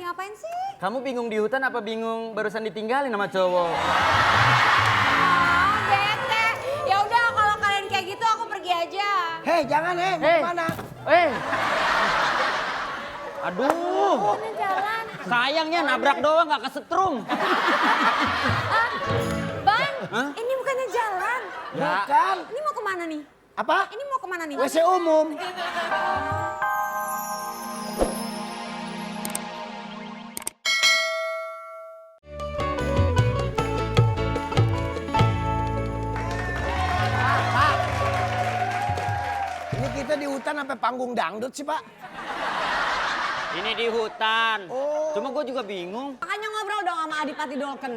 ngapain sih? Kamu bingung di hutan apa bingung barusan ditinggalin sama cowok? Oh, bete. Ya udah kalau kalian kayak gitu aku pergi aja. Hei, jangan mau kemana? Aduh. Mana jalan? Sayangnya nabrak doang nggak kesetrum. Bang, Hah? ini bukannya jalan. Ya. Bukan. Ini mau kemana nih? Apa? Ini mau kemana nih? WC umum. Pak, ini kita di hutan sampai panggung dangdut sih, Pak. Ini di hutan. Oh. Cuma gue juga bingung. Makanya ngobrol dong sama Adipati Dolken.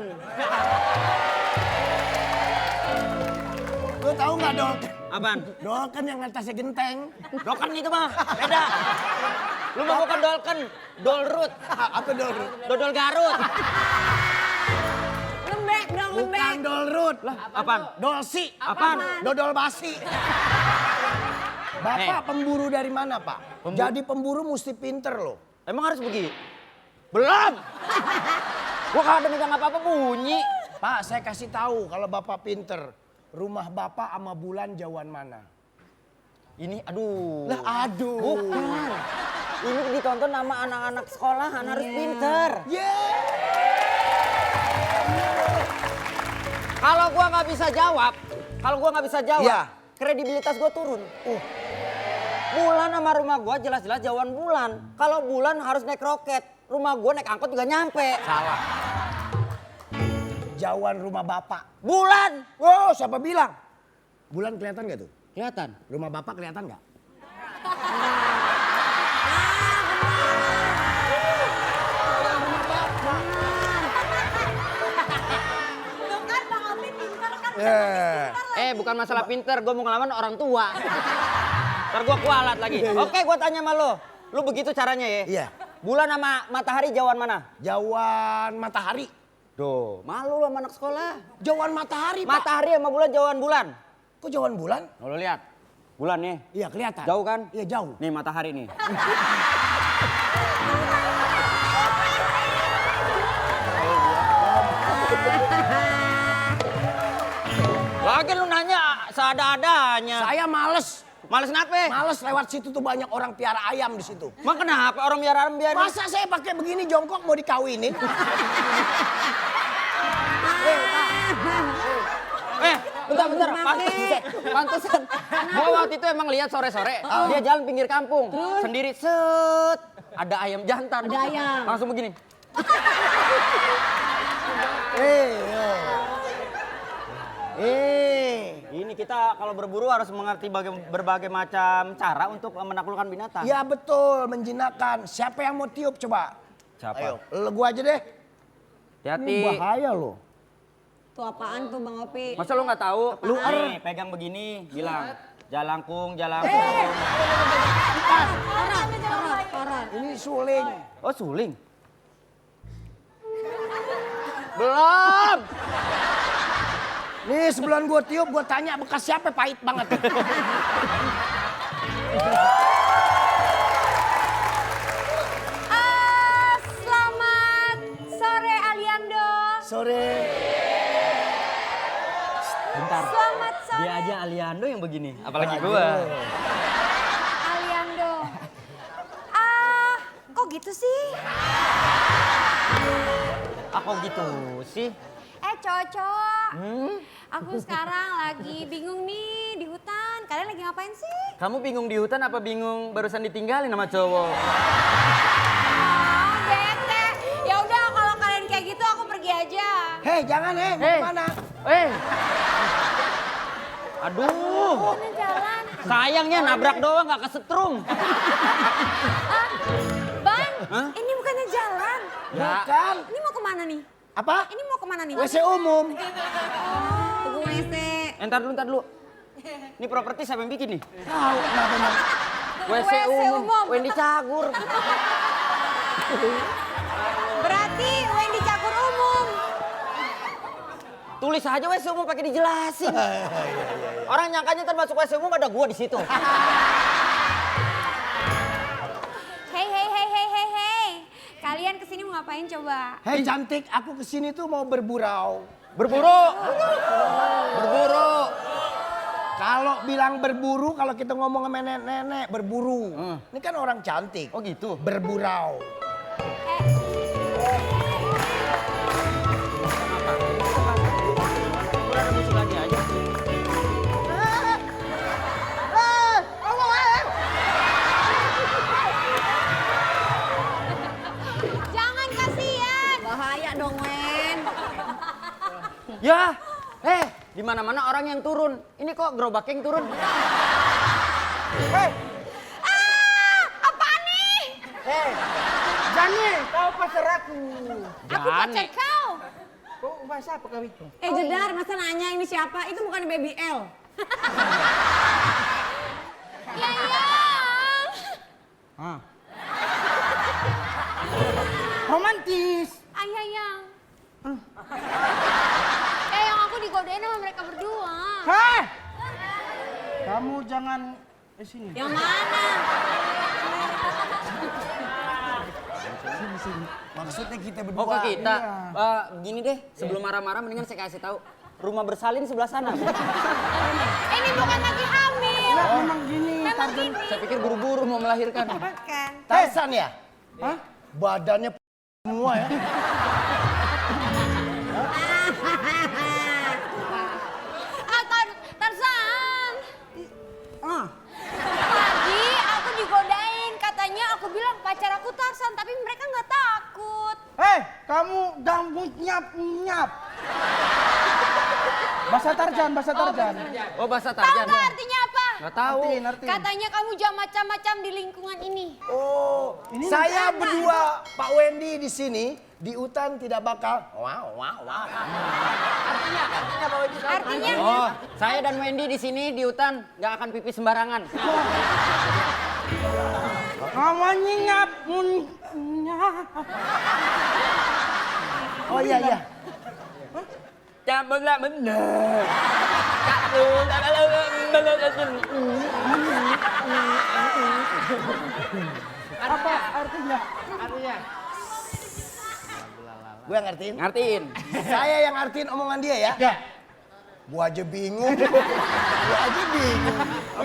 Lo tahu nggak Dolken? Apaan? Dolken yang atasnya genteng. Dolken itu mah beda. Lu mau bukan Dolken, Dolrut, Apa Dolrut? Dodol Garut. Lembek dong, lembek. Bukan Dolrut. Apaan? Dolsi. Apaan? Dodol basi. Bapak pemburu dari mana, Pak? Jadi pemburu mesti pinter loh. Emang harus begitu? Belum. Gua kagak ada megang apa-apa bunyi. Pak, saya kasih tahu kalau Bapak pinter. Rumah Bapak sama bulan jauhan mana? Ini aduh. Lah aduh. Bukan. Ini ditonton sama anak-anak sekolahan harus pinter. Kalau gua nggak bisa jawab, Iya. kredibilitas gua turun. Bulan sama rumah gua jelas-jelas jauhan bulan. Kalau bulan harus naik roket, rumah gua naik angkot juga nyampe. Salah. Jauhan rumah Bapak. Bulan. Oh, siapa bilang? Bulan kelihatan nggak tuh? Kelihatan. Rumah Bapak kelihatan nggak? Tuh kan Bang Opi pintar kan? Bukan masalah pinter, gua mau ngelawan orang tua. Ntar gua kualat lagi. Oke, gua tanya sama lo. Lu begitu caranya ya? Iya. Bulan sama matahari jauhan mana? Jauhan matahari. Duh, malu lo sama anak sekolah. Jauhan matahari, Pak. Matahari sama bulan jauhan bulan. Kok jauhan bulan? Lo lihat. Bulan nih. Iya, kelihatan. Jauh kan? Iya, jauh. Nih matahari nih. Lagi lu nanya seada-adanya. Saya males. Males kenapa? Males lewat situ tuh banyak orang piara ayam di situ. Emang kenapa orang biar biarin? Masa saya pakai begini jongkok mau dikawinin? Bentar, pantesan. Gua waktu itu emang lihat sore-sore, dia jalan pinggir kampung, sendiri set, ada ayam jantan. Ada ayam. Langsung begini. Ini kita kalau berburu harus mengerti berbagai macam cara untuk menaklukkan binatang. Ya betul, menjinakkan. Siapa yang mau tiup coba? Siapa? Ayo, gua aja deh. Hati-hati. Ini bahaya loh. Tuh apaan tuh Bang Opi? Masa lu nggak tahu? Lu Apaan? pegang begini, bilang jalangkung. Koran. Ini suling. Oh suling. Belum. Nih sebelum gua tiup, gua tanya bekas siapa pahit banget. Selamat sore Aliando. Sore. Bentar. Selamat sore Dia aja Aliando yang begini, apalagi gua. Aliando. Kok gitu sih? Kok gitu sih? Cocok. Aku sekarang lagi bingung nih di hutan. Kalian lagi ngapain sih? Kamu bingung di hutan apa bingung barusan ditinggalin sama cowok? Oh, bete. Ya udah kalau kalian kayak gitu aku pergi aja. Hei, jangan mau kemana? Aduh. Mana jalan? Sayangnya nabrak doang nggak kesetrum. Bang, Hah? ini bukannya jalan. Ya. Bukan. Ini mau kemana nih? Apa? Ini mau kemana nih? WC umum. Tunggu WC. Entar dulu. Ini properti siapa yang bikin nih? Tahu kenapa Bang? WC umum. Wendy Cagur. Berarti Wendy Cakur umum. Tulis aja WC umum pakai dijelasin. Orang nyangkanya ntar masuk WC umum ada gua di situ. Hei. Kalian kesini mau ngapain coba? Hei cantik, aku kesini tuh mau berburau. Berburu. Berburu. Kalau bilang berburu, kalau kita ngomong sama nenek-nenek, berburu. Ini kan orang cantik. Oh gitu. Berburau. Udah ada musik lagi aja. Jangan kasihan. Bahaya dong, Wen. Ya, di mana-mana orang yang turun. Ini kok gerobak yang turun? Apaan nih? Jani, kau pasar aku. Aku pacar kau. Kau bahasa apa kau itu? Jedar, masa nanya ini siapa? Itu bukan Baby L. Yayang. Romantis. Ayang. Yang aku digodain sama mereka berdua. Hah? Kamu jangan di sini. Yang mana? Maksudnya kita berdua. Oh ke kita. Iya. Gini deh, sebelum marah-marah mendingan saya kasih tahu. Rumah bersalin sebelah sana. Ini bukan lagi hamil. Memang gini. Memang gini. Saya pikir buru-buru mau melahirkan. Bukan. Tarzan ya? Hah? Badannya semua ya. Tarzan. Tadi aku digodain, katanya aku bilang pacar aku Tarzan, tapi mereka nggak takut. Kamu gambut nyap-nyap. Bahasa Tarzan. Oh bahasa Tahu Tarjan. nggak artinya apa? Nggak tahu. Katanya kamu jangan macam-macam di lingkungan ini. Oh, saya berdua Pak Wendy di sini di hutan tidak bakal. Wow. Artinya Oh, saya dan Wendy di sini di hutan nggak akan pipis sembarangan. Namanya nyap. Oh iya. Cabutlah bener. Apa artinya? Gue yang ngertiin. Ngertiin. Saya yang ngertiin omongan dia ya. Gua aja bingung.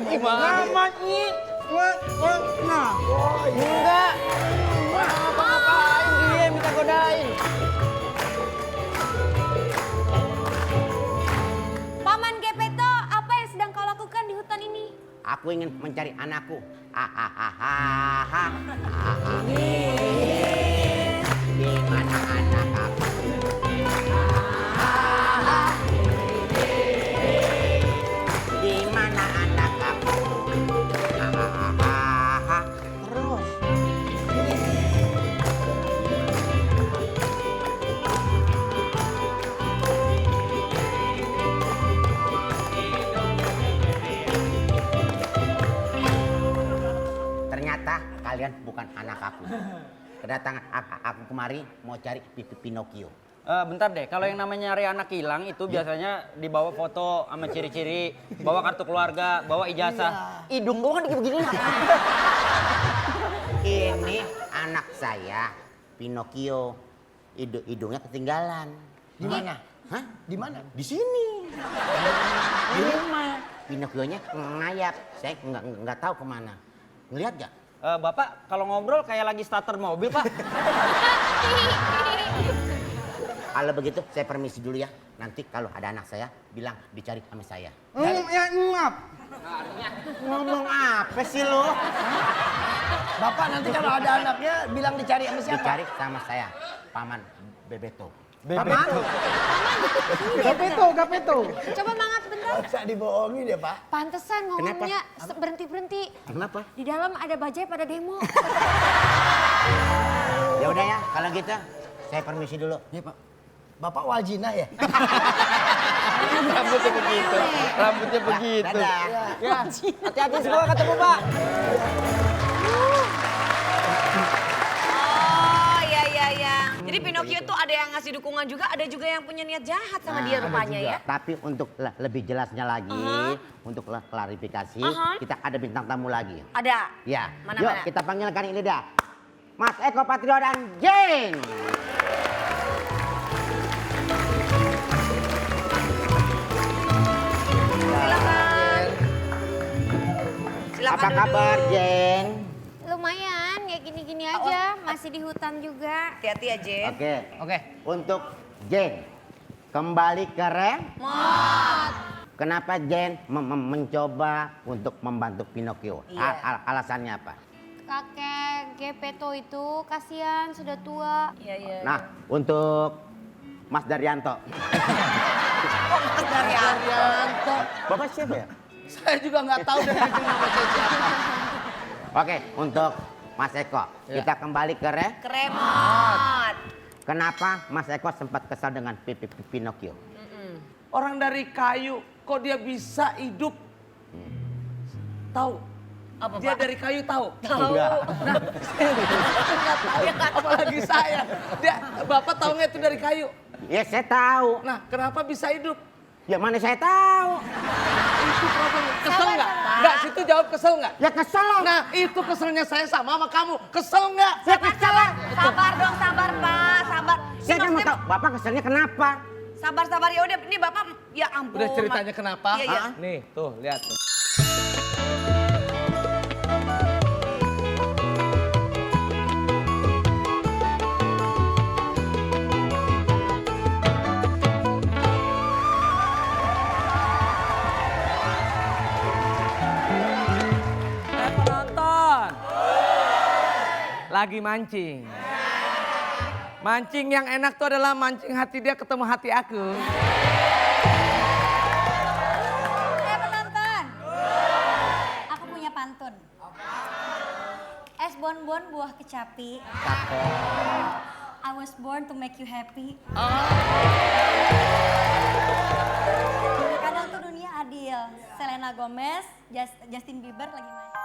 Gimana? Nah. Oh iya. Enggak. Apa-apain dia minta godain. Paman Gepeto, apa yang sedang kau lakukan di hutan ini? Aku ingin mencari anakku. Di mana anak aku? Di mana anak aku? Terus. Ternyata kalian bukan anak aku. Kedatangan aku kemari mau cari Pinocchio. Bentar deh, kalau yang namanya nyari anak hilang itu biasanya dibawa foto sama ciri-ciri, bawa kartu keluarga, bawa ijazah. Hidung doang kayak begini. Ini anak saya, Pinocchio. Hidungnya ketinggalan. Di mana? Hah? Di mana? Di sini. Di rumah. Pinocchio-nya ngayap. Saya nggak tahu kemana. Ngeliat gak? Bapak kalau ngobrol kayak lagi starter mobil, Pak. Kalau begitu saya permisi dulu ya. Nanti kalau ada anak saya bilang dicari sama saya. Ngap. Ngomong apa sih lo? Bapak nanti kalau ada anaknya bilang dicari sama siapa? Dicari sama saya, Paman Bebeto. Gapeto. Coba mangap bentar. Bisa dibohongin ya Pak? Pantesan ngomongnya berhenti-berhenti. Kenapa? Di dalam ada bajai pada demo. Ya udah ya, kalau gitu saya permisi dulu. Iya, Pak. Bapak Waljina ya? Rambutnya begitu. Rambutnya begitu. Dadah. Ya, hati-hati semua ketemu, Pak. Oh, iya. Jadi Pinocchio tuh ada yang ngasih dukungan juga, ada juga yang punya niat jahat sama dia rupanya ya. Tapi untuk lebih jelasnya lagi, untuk klarifikasi, kita ada bintang tamu lagi. Ada. Ya, Mana-mana? yuk kita panggilkan ini dah. Mas Eko Patrio dan Jane. Silakan. Silakan Apa duduk. kabar Jane? Lumayan, ya gini-gini aja. Masih di hutan juga. Hati-hati ya, Jen. Oke. Untuk Jane, kembali ke remote. Kenapa Jane mencoba untuk membantu Pinocchio? Iya. Alasannya apa? Kakek Gepeto itu kasihan, sudah tua. Iya. Nah, untuk Mas Daryanto. Mas Daryanto. Bapak siapa ya? Saya juga nggak tahu dari itu nama saya siapa. Oke, untuk Mas Eko, kita kembali ke Kremot. Kenapa Mas Eko sempat kesal dengan Pinocchio? Orang dari kayu, kok dia bisa hidup? Tahu? Apa, Dia Pak? dari kayu tahu? Tahu. Nah, nggak tahu. Apalagi saya. Bapak tahu nggak itu dari kayu? Ya saya tahu. Nah, kenapa bisa hidup? Ya mana saya tahu. Itu problemnya. Kesel nggak? Nggak, situ jawab kesel nggak? Ya kesel lah. Nah, itu keselnya saya sama kamu. Kesel nggak? Ya kesel lah. Sabar dong, sabar Pak, sabar. Saya kan mau tahu, Bapak keselnya kenapa? Sabar ya udah, ini Bapak ya ampun. Udah ceritanya kenapa? Iya. Nih, tuh lihat tuh. Penonton lagi mancing. Mancing yang enak tuh adalah mancing hati dia ketemu hati aku. Penonton. Aku punya pantun. Es bonbon buah kecapi. I was born to make you happy. Kadang tuh dunia adil. Selena Gomez, Justin Bieber lagi main.